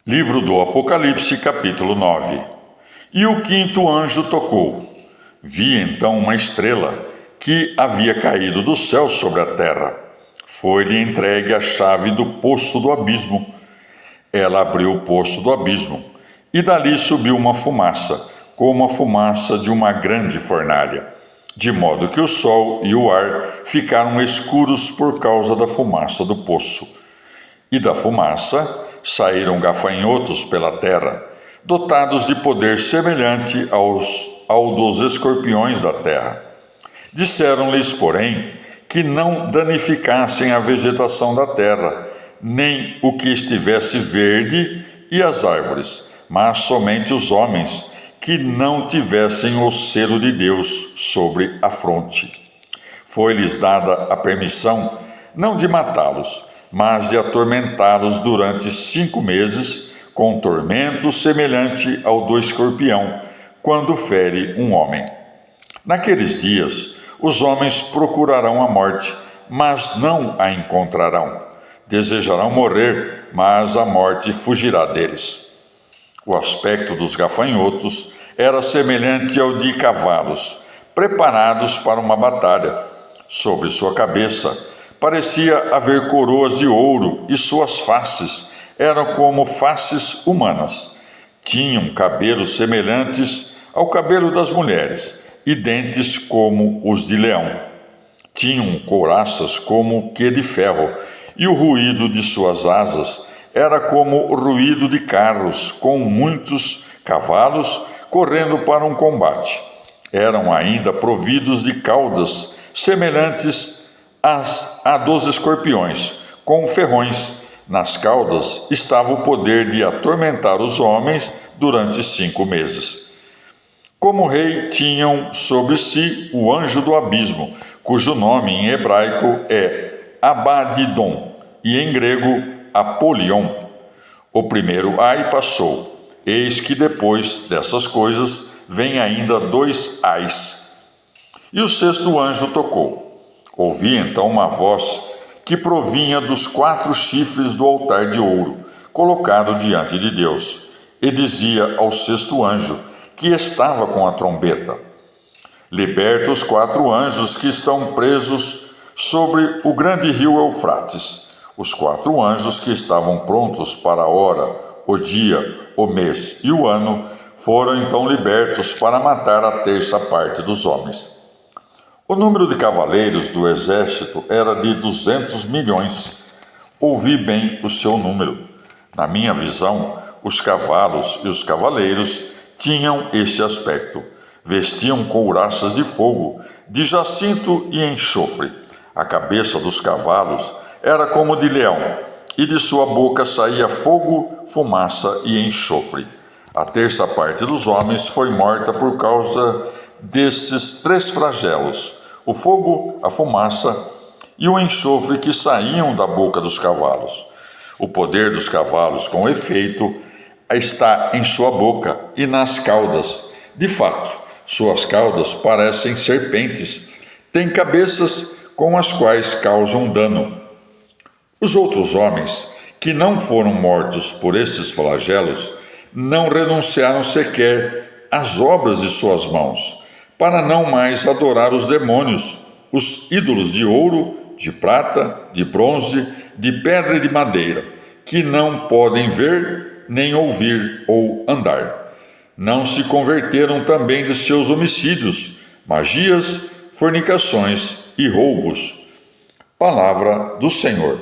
Livro do Apocalipse, capítulo 9. E o quinto anjo tocou. Vi então uma estrela que havia caído do céu sobre a terra. Foi-lhe entregue a chave do poço do abismo. Ela abriu o poço do abismo, e dali subiu uma fumaça, como a fumaça de uma grande fornalha, de modo que o sol e o ar ficaram escuros por causa da fumaça do poço. E da fumaça saíram gafanhotos pela terra, dotados de poder semelhante ao dos escorpiões da terra. Disseram-lhes, porém, que não danificassem a vegetação da terra, nem o que estivesse verde e as árvores, mas somente os homens, que não tivessem o selo de Deus sobre a fronte. Foi-lhes dada a permissão não de matá-los, mas de atormentá-los durante 5 meses, com tormento semelhante ao do escorpião, quando fere um homem. Naqueles dias, os homens procurarão a morte, mas não a encontrarão. Desejarão morrer, mas a morte fugirá deles. O aspecto dos gafanhotos era semelhante ao de cavalos, preparados para uma batalha. Sobre sua cabeça parecia haver coroas de ouro, e suas faces eram como faces humanas. Tinham cabelos semelhantes ao cabelo das mulheres, e dentes como os de leão. Tinham couraças como que de ferro, e o ruído de suas asas era como o ruído de carros, com muitos cavalos correndo para um combate. Eram ainda providos de caudas semelhantes a dos escorpiões, com ferrões. Nas caudas estava o poder de atormentar os homens durante 5 meses. Como rei tinham sobre si o anjo do abismo, cujo nome em hebraico é Abadidom e em grego Apolion. O primeiro ai passou, eis que depois dessas coisas vem ainda 2 ais. E o sexto anjo tocou. Ouvi então uma voz que provinha dos 4 chifres do altar de ouro, colocado diante de Deus, e dizia ao sexto anjo, que estava com a trombeta: liberta os 4 anjos que estão presos sobre o grande rio Eufrates. Os 4 anjos que estavam prontos para a hora, o dia, o mês e o ano foram então libertos para matar a 1/3 parte dos homens. O número de cavaleiros do exército era de 200 milhões. Ouvi bem o seu número. Na minha visão, os cavalos e os cavaleiros tinham esse aspecto. Vestiam couraças de fogo, de jacinto e enxofre. A cabeça dos cavalos era como de leão, e de sua boca saía fogo, fumaça e enxofre. A 1/3 parte dos homens foi morta por causa desses 3 flagelos: o fogo, a fumaça e o enxofre que saíam da boca dos cavalos. O poder dos cavalos, com efeito, está em sua boca e nas caudas. De fato, suas caudas parecem serpentes, têm cabeças com as quais causam dano. Os outros homens, que não foram mortos por esses flagelos, não renunciaram sequer às obras de suas mãos, para não mais adorar os demônios, os ídolos de ouro, de prata, de bronze, de pedra e de madeira, que não podem ver, nem ouvir ou andar. Não se converteram também de seus homicídios, magias, fornicações e roubos. Palavra do Senhor.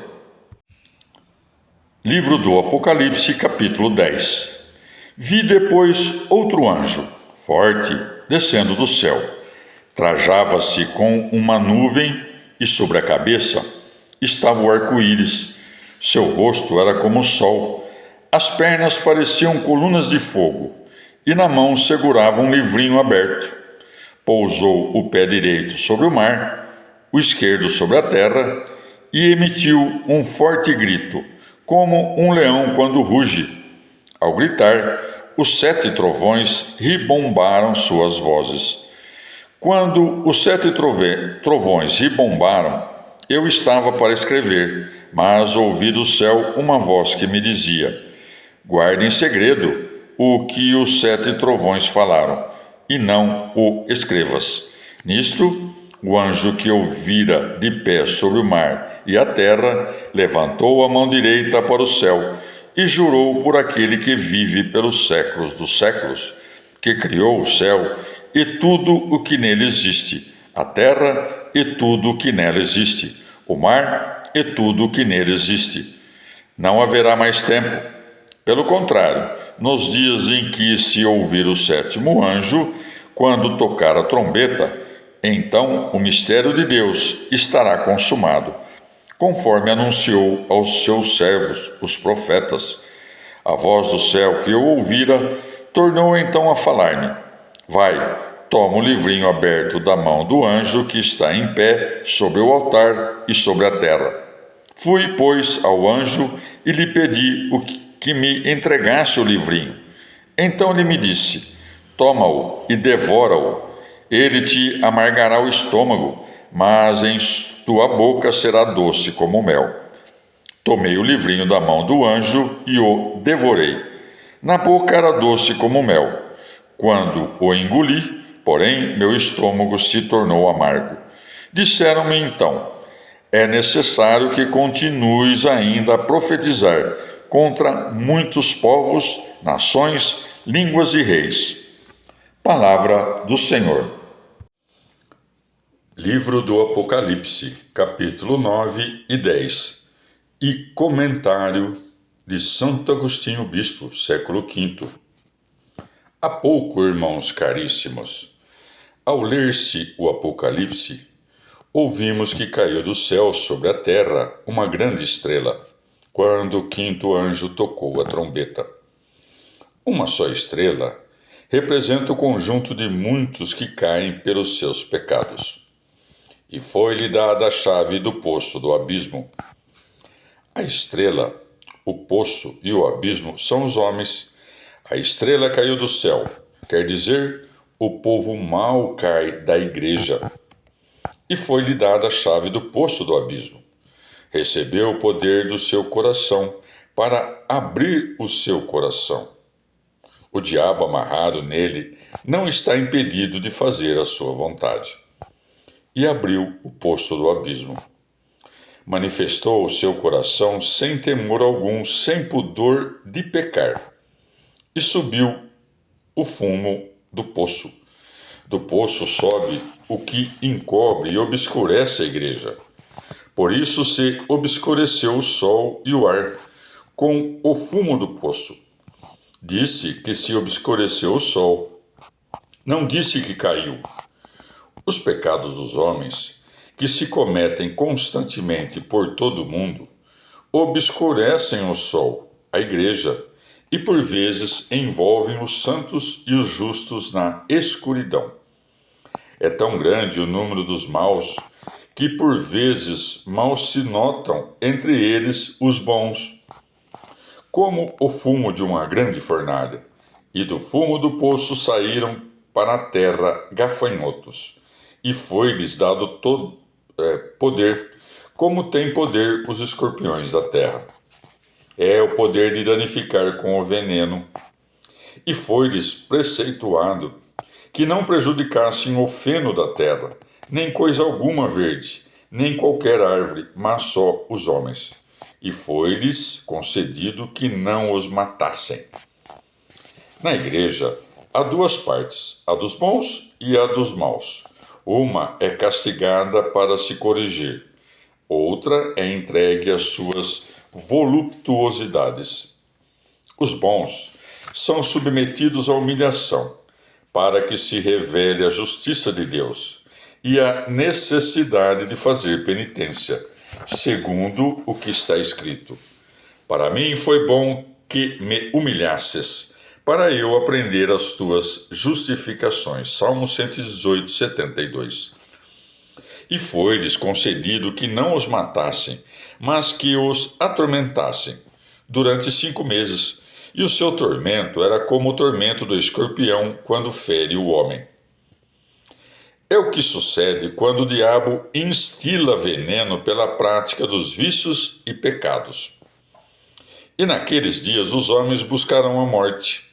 Livro do Apocalipse, capítulo 10. Vi depois outro anjo, forte, descendo do céu. Trajava-se com uma nuvem e sobre a cabeça estava o arco-íris. Seu rosto era como o sol. As pernas pareciam colunas de fogo e na mão segurava um livrinho aberto. Pousou o pé direito sobre o mar, o esquerdo sobre a terra e emitiu um forte grito, como um leão quando ruge. Ao gritar, os 7 trovões ribombaram suas vozes. Quando os 7 trovões ribombaram, eu estava para escrever, mas ouvi do céu uma voz que me dizia: guarde em segredo o que os 7 trovões falaram, e não o escrevas. Nisto, o anjo que eu vira de pé sobre o mar e a terra levantou a mão direita para o céu e jurou por aquele que vive pelos séculos dos séculos, que criou o céu e tudo o que nele existe, a terra e tudo o que nela existe, o mar e tudo o que nele existe. Não haverá mais tempo. Pelo contrário, nos dias em que se ouvir o 7º anjo, quando tocar a trombeta, então o mistério de Deus estará consumado, conforme anunciou aos seus servos, os profetas. A voz do céu que eu ouvira tornou então a falar-me: Vai, toma o livrinho aberto da mão do anjo que está em pé sobre o altar e sobre a terra. Fui, pois, ao anjo e lhe pedi que me entregasse o livrinho. Então ele me disse: Toma-o e devora-o. Ele te amargará o estômago, mas em tua boca será doce como mel. Tomei o livrinho da mão do anjo e o devorei. Na boca era doce como mel. Quando o engoli, porém, meu estômago se tornou amargo. Disseram-me então: É necessário que continues ainda a profetizar contra muitos povos, nações, línguas e reis. Palavra do Senhor. Livro do Apocalipse, capítulo 9 e 10. E comentário de Santo Agostinho Bispo, século V. Há pouco, irmãos caríssimos, ao ler-se o Apocalipse, ouvimos que caiu do céu sobre a terra uma grande estrela, quando o 5º anjo tocou a trombeta. Uma só estrela representa o conjunto de muitos que caem pelos seus pecados. E foi-lhe dada a chave do poço do abismo. A estrela, o poço e o abismo são os homens. A estrela caiu do céu, quer dizer, o povo mau cai da igreja. E foi-lhe dada a chave do poço do abismo. Recebeu o poder do seu coração para abrir o seu coração. O diabo amarrado nele não está impedido de fazer a sua vontade. E abriu o poço do abismo. Manifestou o seu coração sem temor algum, sem pudor de pecar. E subiu o fumo do poço. Do poço sobe o que encobre e obscurece a igreja. Por isso se obscureceu o sol e o ar com o fumo do poço. Disse que se obscureceu o sol. Não disse que caiu. Os pecados dos homens, que se cometem constantemente por todo o mundo, obscurecem o sol, a igreja, e por vezes envolvem os santos e os justos na escuridão. É tão grande o número dos maus que por vezes mal se notam entre eles os bons, como o fumo de uma grande fornalha, e do fumo do poço saíram para a terra gafanhotos, e foi-lhes dado todo poder, como tem poder os escorpiões da terra. É o poder de danificar com o veneno. E foi-lhes preceituado que não prejudicassem o feno da terra, nem coisa alguma verde, nem qualquer árvore, mas só os homens. E foi-lhes concedido que não os matassem. Na igreja há duas partes, a dos bons e a dos maus. Uma é castigada para se corrigir, outra é entregue às suas voluptuosidades. Os bons são submetidos à humilhação, para que se revele a justiça de Deus e a necessidade de fazer penitência, segundo o que está escrito. Para mim foi bom que me humilhasses, para eu aprender as tuas justificações. Salmo 118, 72. E foi-lhes concedido que não os matassem, mas que os atormentassem durante 5 meses. E o seu tormento era como o tormento do escorpião quando fere o homem. É o que sucede quando o diabo instila veneno pela prática dos vícios e pecados. E naqueles dias os homens buscarão a morte.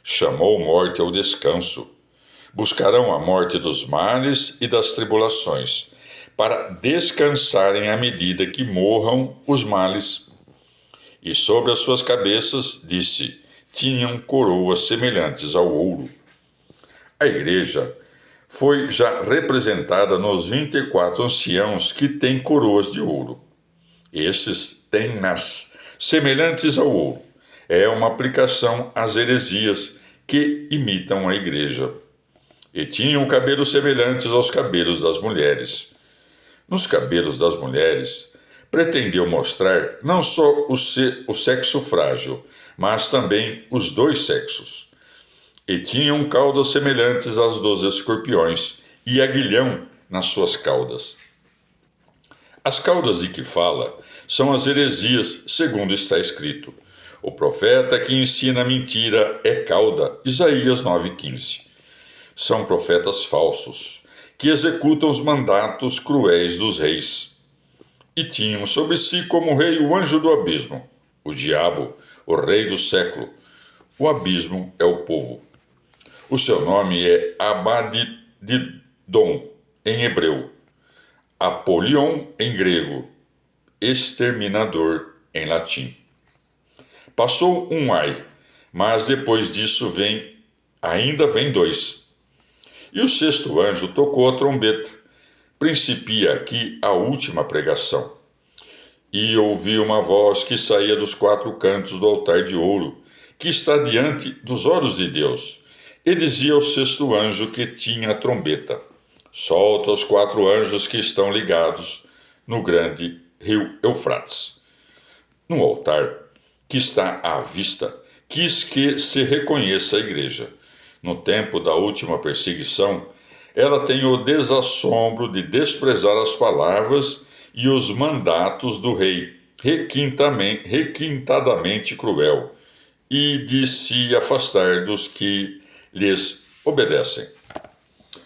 Chamou morte ao descanso. Buscarão a morte dos males e das tribulações, para descansarem à medida que morram os males. E sobre as suas cabeças, disse, tinham coroas semelhantes ao ouro. A igreja foi já representada nos 24 anciãos que têm coroas de ouro. Esses têm nas semelhantes ao ouro. É uma aplicação às heresias que imitam a igreja. E tinham cabelos semelhantes aos cabelos das mulheres. Nos cabelos das mulheres, pretendiam mostrar não só o sexo frágil, mas também os dois sexos. E tinham caudas semelhantes às dos escorpiões, e aguilhão nas suas caudas. As caudas de que fala são as heresias, segundo está escrito. O profeta que ensina mentira é cauda, Isaías 9,15. São profetas falsos, que executam os mandatos cruéis dos reis. E tinham sobre si como rei o anjo do abismo, o diabo, o rei do século. O abismo é o povo. O seu nome é Abadidom, em hebreu, Apolion, em grego, exterminador, em latim. Passou um ai, mas depois disso ainda vem dois. E o sexto anjo tocou a trombeta. Principia aqui a última pregação. E ouvi uma voz que saía dos quatro cantos do altar de ouro, que está diante dos olhos de Deus. E dizia ao sexto anjo que tinha a trombeta: solta os quatro anjos que estão ligados no grande rio Eufrates. No altar, que está à vista, quis que se reconheça a igreja. No tempo da última perseguição, ela tem o desassombro de desprezar as palavras e os mandatos do rei, requintadamente cruel, e de se afastar dos que lhes obedecem.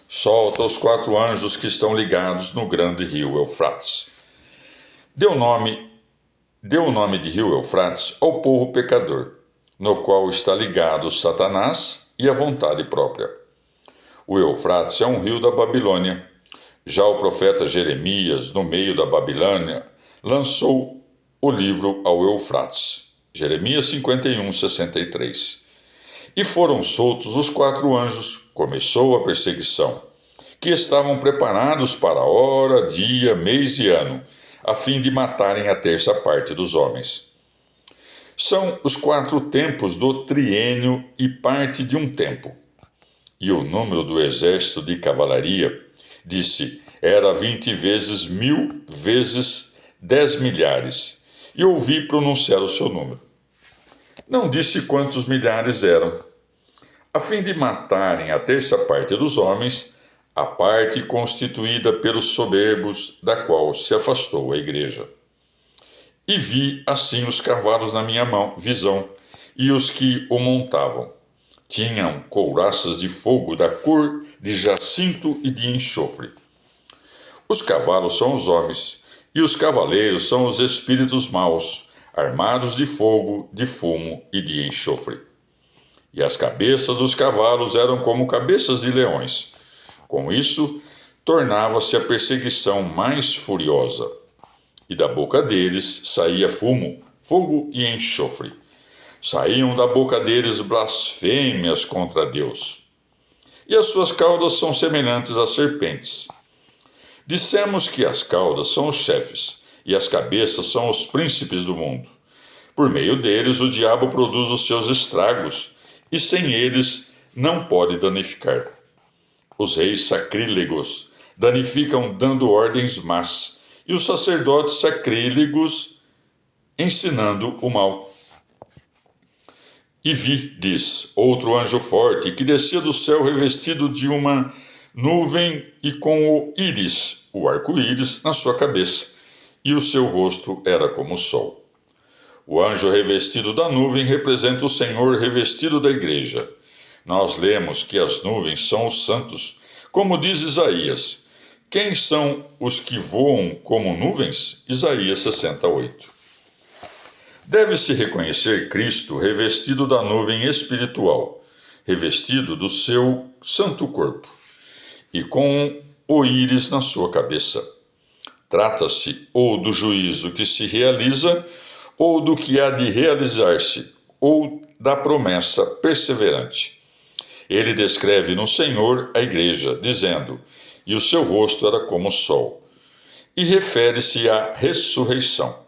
Solta os quatro anjos que estão ligados no grande rio Eufrates. Deu o nome de rio Eufrates ao povo pecador, no qual está ligado Satanás e a vontade própria. O Eufrates é um rio da Babilônia. Já o profeta Jeremias, no meio da Babilônia, lançou o livro ao Eufrates. Jeremias 51:63. E foram soltos os quatro anjos. Começou a perseguição, que estavam preparados para a hora, dia, mês e ano, a fim de matarem a terça parte dos homens. São os quatro tempos do triênio e parte de um tempo. E o número do exército de cavalaria, disse, era 20 vezes 1000 vezes 10 milhares. E ouvi pronunciar o seu número. Não disse quantos milhares eram. A fim de matarem a terça parte dos homens, a parte constituída pelos soberbos, da qual se afastou a igreja. E vi assim os cavalos na minha visão, e os que o montavam. Tinham couraças de fogo da cor de jacinto e de enxofre. Os cavalos são os homens, e os cavaleiros são os espíritos maus, armados de fogo, de fumo e de enxofre. E as cabeças dos cavalos eram como cabeças de leões. Com isso, tornava-se a perseguição mais furiosa. E da boca deles saía fumo, fogo e enxofre. Saíam da boca deles blasfêmias contra Deus. E as suas caudas são semelhantes a serpentes. Dissemos que as caudas são os chefes, e as cabeças são os príncipes do mundo. Por meio deles o diabo produz os seus estragos, e sem eles não pode danificar. Os reis sacrílegos danificam dando ordens más, e os sacerdotes sacrílegos ensinando o mal. E vi, diz, outro anjo forte, que descia do céu revestido de uma nuvem e com o íris, o arco-íris, na sua cabeça, e o seu rosto era como o sol. O anjo revestido da nuvem representa o Senhor revestido da igreja. Nós lemos que as nuvens são os santos, como diz Isaías. Quem são os que voam como nuvens? Isaías 68. Deve-se reconhecer Cristo revestido da nuvem espiritual, revestido do seu santo corpo, e com o íris na sua cabeça. Trata-se ou do juízo que se realiza, ou do que há de realizar-se, ou da promessa perseverante. Ele descreve no Senhor a igreja, dizendo: "E o seu rosto era como o sol", e refere-se à ressurreição.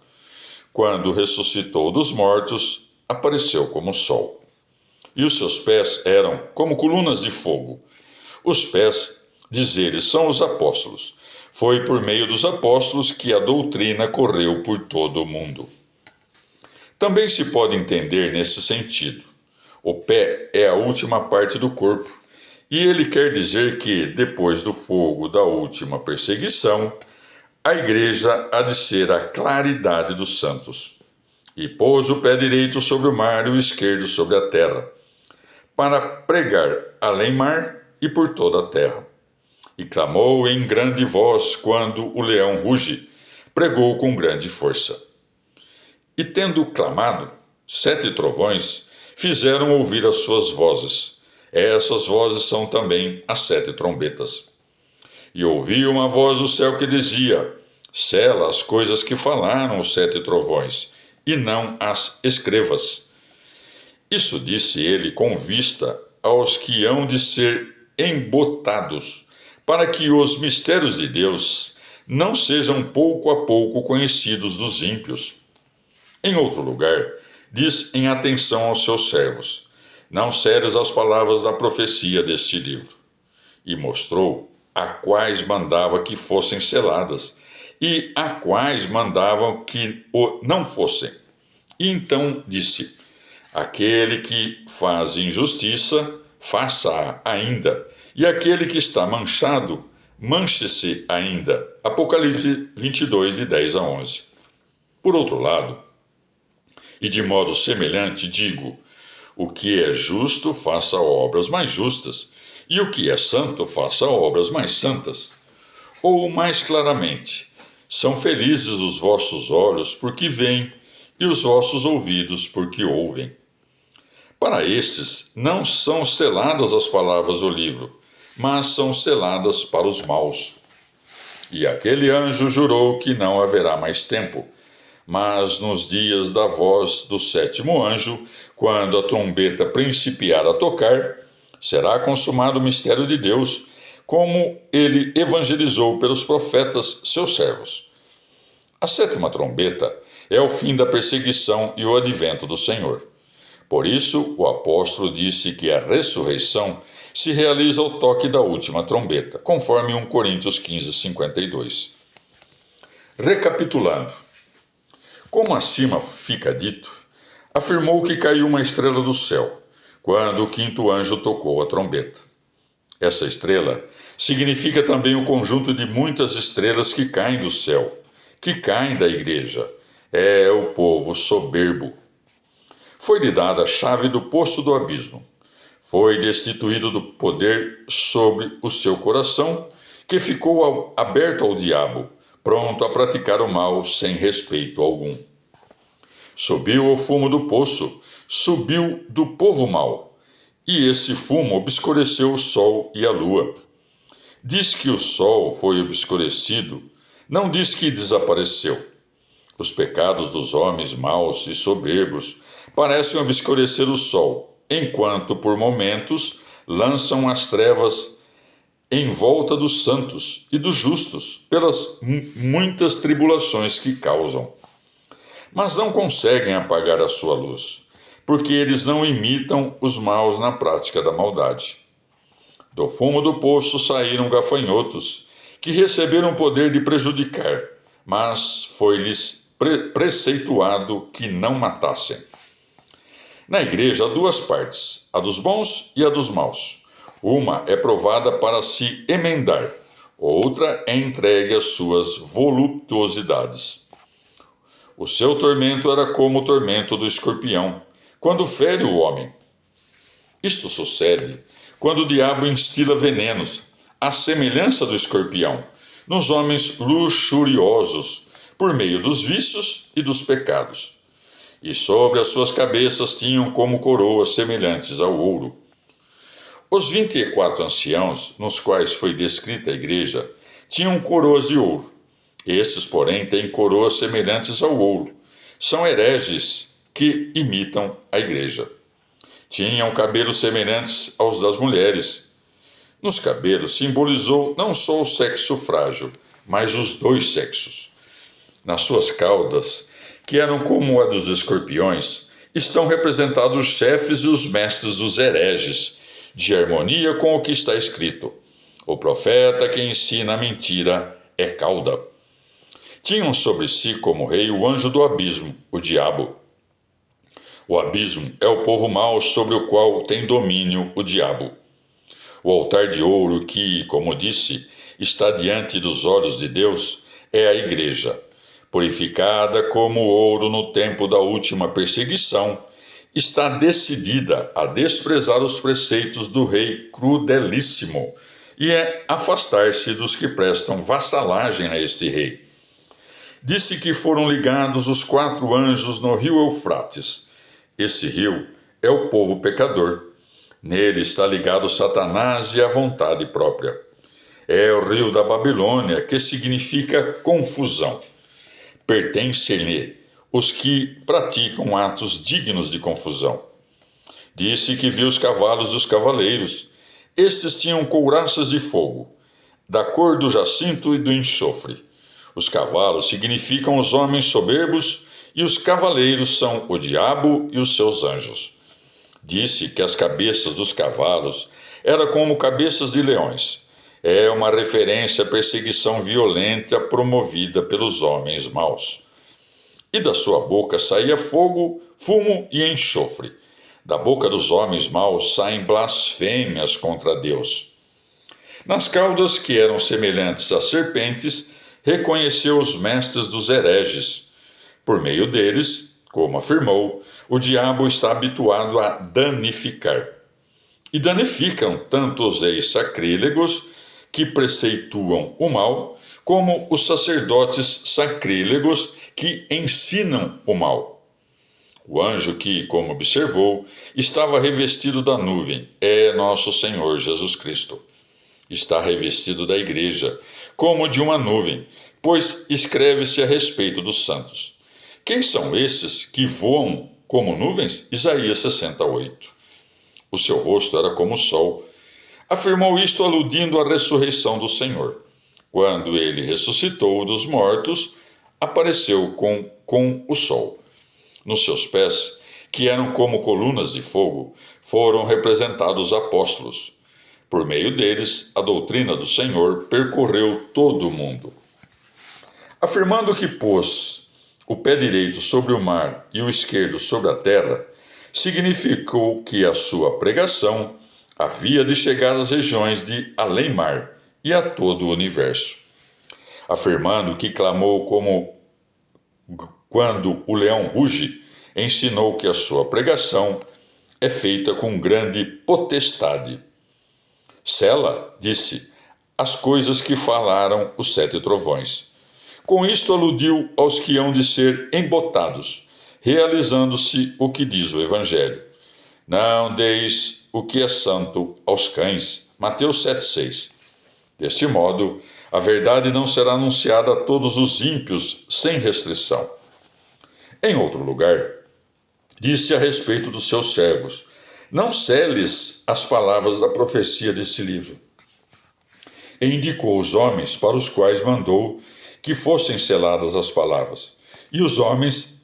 Quando ressuscitou dos mortos, apareceu como o sol. E os seus pés eram como colunas de fogo. Os pés, diz ele, são os apóstolos. Foi por meio dos apóstolos que a doutrina correu por todo o mundo. Também se pode entender nesse sentido. O pé é a última parte do corpo, e ele quer dizer que, depois do fogo da última perseguição, a igreja há de ser a claridade dos santos. E pôs o pé direito sobre o mar e o esquerdo sobre a terra, para pregar além mar e por toda a terra. E clamou em grande voz quando o leão ruge, pregou com grande força. E tendo clamado, 7 trovões fizeram ouvir as suas vozes. Essas vozes são também as 7 trombetas. E ouvi uma voz do céu que dizia: "Sela as coisas que falaram os 7 trovões, e não as escrevas." Isso disse ele com vista aos que hão de ser embotados, para que os mistérios de Deus não sejam pouco a pouco conhecidos dos ímpios. Em outro lugar, diz em atenção aos seus servos: "Não cedes as palavras da profecia deste livro." E mostrou a quais mandava que fossem seladas, e a quais mandavam que não fossem. E então disse: "Aquele que faz injustiça, faça-a ainda, e aquele que está manchado, manche-se ainda." Apocalipse 22, de 10 a 11. Por outro lado, e de modo semelhante, digo: o que é justo, faça obras mais justas, e o que é santo, faça obras mais santas. Ou, mais claramente, são felizes os vossos olhos porque veem, e os vossos ouvidos porque ouvem. Para estes não são seladas as palavras do livro, mas são seladas para os maus. E aquele anjo jurou que não haverá mais tempo, mas nos dias da voz do 7º anjo, quando a trombeta principiar a tocar, será consumado o mistério de Deus, como ele evangelizou pelos profetas, seus servos. A 7ª trombeta é o fim da perseguição e o advento do Senhor. Por isso, o apóstolo disse que a ressurreição se realiza ao toque da última trombeta, conforme 1 Coríntios 15, 52. Recapitulando, como acima fica dito, afirmou que caiu uma estrela do céu, quando o 5º anjo tocou a trombeta. Essa estrela significa também o conjunto de muitas estrelas que caem do céu, que caem da igreja. É o povo soberbo. Foi-lhe dada a chave do poço do abismo. Foi destituído do poder sobre o seu coração, que ficou aberto ao diabo, pronto a praticar o mal sem respeito algum. Subiu o fumo do poço, subiu do povo mau, e esse fumo obscureceu o sol e a lua. Diz que o sol foi obscurecido, não diz que desapareceu. Os pecados dos homens maus e soberbos parecem obscurecer o sol, enquanto, por momentos, lançam as trevas em volta dos santos e dos justos, pelas muitas tribulações que causam. Mas não conseguem apagar a sua luz, porque eles não imitam os maus na prática da maldade. Do fumo do poço saíram gafanhotos, que receberam o poder de prejudicar, mas foi-lhes preceituado que não matassem. Na igreja há 2 partes, a dos bons e a dos maus. Uma é provada para se emendar, outra é entregue às suas voluptuosidades. O seu tormento era como o tormento do escorpião, quando fere o homem. Isto sucede quando o diabo instila venenos, à semelhança do escorpião, nos homens luxuriosos, por meio dos vícios e dos pecados. e sobre as suas cabeças tinham como coroas semelhantes ao ouro. Os 24 anciãos, nos quais foi descrita a igreja, tinham coroas de ouro. Esses, porém, têm coroas semelhantes ao ouro. São hereges que imitam a igreja. Tinham cabelos semelhantes aos das mulheres. Nos cabelos simbolizou não só o sexo frágil, mas os dois sexos. Nas suas caudas, que eram como a dos escorpiões, estão representados os chefes e os mestres dos hereges, de harmonia com o que está escrito: o profeta que ensina a mentira é cauda. Tinham sobre si como rei o anjo do abismo, o diabo. O abismo é o povo mau sobre o qual tem domínio o diabo. O altar de ouro que, como disse, está diante dos olhos de Deus é a igreja, purificada como ouro no tempo da última perseguição, está decidida a desprezar os preceitos do rei crudelíssimo e é afastar-se dos que prestam vassalagem a este rei. Disse que foram ligados os 4 anjos no rio Eufrates. Esse rio é o povo pecador. Nele está ligado Satanás e a vontade própria. É o rio da Babilônia, que significa confusão. Pertencem-lhe os que praticam atos dignos de confusão. Disse que viu os cavalos e os cavaleiros. Estes tinham couraças de fogo, da cor do jacinto e do enxofre. Os cavalos significam os homens soberbos e os cavaleiros são o diabo e os seus anjos. Disse que as cabeças dos cavalos eram como cabeças de leões. É uma referência à perseguição violenta promovida pelos homens maus. E da sua boca saía fogo, fumo e enxofre. Da boca dos homens maus saem blasfêmias contra Deus. Nas caudas, que eram semelhantes a serpentes, reconheceu os mestres dos hereges. Por meio deles, como afirmou, o diabo está habituado a danificar. E danificam tanto os reis sacrílegos, que preceituam o mal, como os sacerdotes sacrílegos, que ensinam o mal. O anjo que, como observou, estava revestido da nuvem é nosso Senhor Jesus Cristo. Está revestido da igreja, como de uma nuvem, pois escreve-se a respeito dos santos. Quem são esses que voam como nuvens? Isaías 68. O seu rosto era como o sol. Afirmou isto aludindo à ressurreição do Senhor. Quando ele ressuscitou dos mortos, apareceu com o sol. Nos seus pés, que eram como colunas de fogo, foram representados apóstolos. Por meio deles, a doutrina do Senhor percorreu todo o mundo. Afirmando que pôs o pé direito sobre o mar e o esquerdo sobre a terra, significou que a sua pregação havia de chegar às regiões de além-mar e a todo o universo. Afirmando que clamou como quando o leão ruge, ensinou que a sua pregação é feita com grande potestade. Sela disse as coisas que falaram os 7 trovões. Com isto aludiu aos que hão de ser embotados, realizando-se o que diz o Evangelho. Não deis o que é santo aos cães. Mateus 7,6. Deste modo, a verdade não será anunciada a todos os ímpios sem restrição. Em outro lugar, disse a respeito dos seus servos: não seles as palavras da profecia desse livro. E indicou os homens para os quais mandou que fossem seladas as palavras, e os homens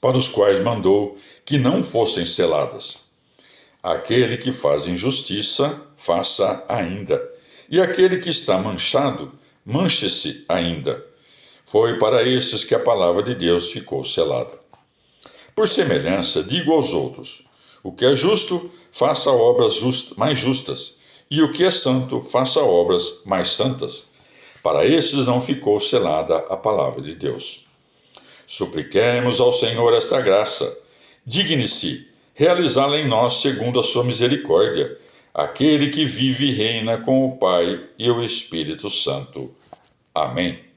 para os quais mandou que não fossem seladas. Aquele que faz injustiça, faça ainda, e aquele que está manchado, manche-se ainda. Foi para esses que a palavra de Deus ficou selada. Por semelhança, digo aos outros: o que é justo, faça obras mais justas, e o que é santo, faça obras mais santas. Para esses não ficou selada a palavra de Deus. Supliquemos ao Senhor esta graça. Digne-se realizá-la em nós segundo a sua misericórdia, aquele que vive e reina com o Pai e o Espírito Santo. Amém.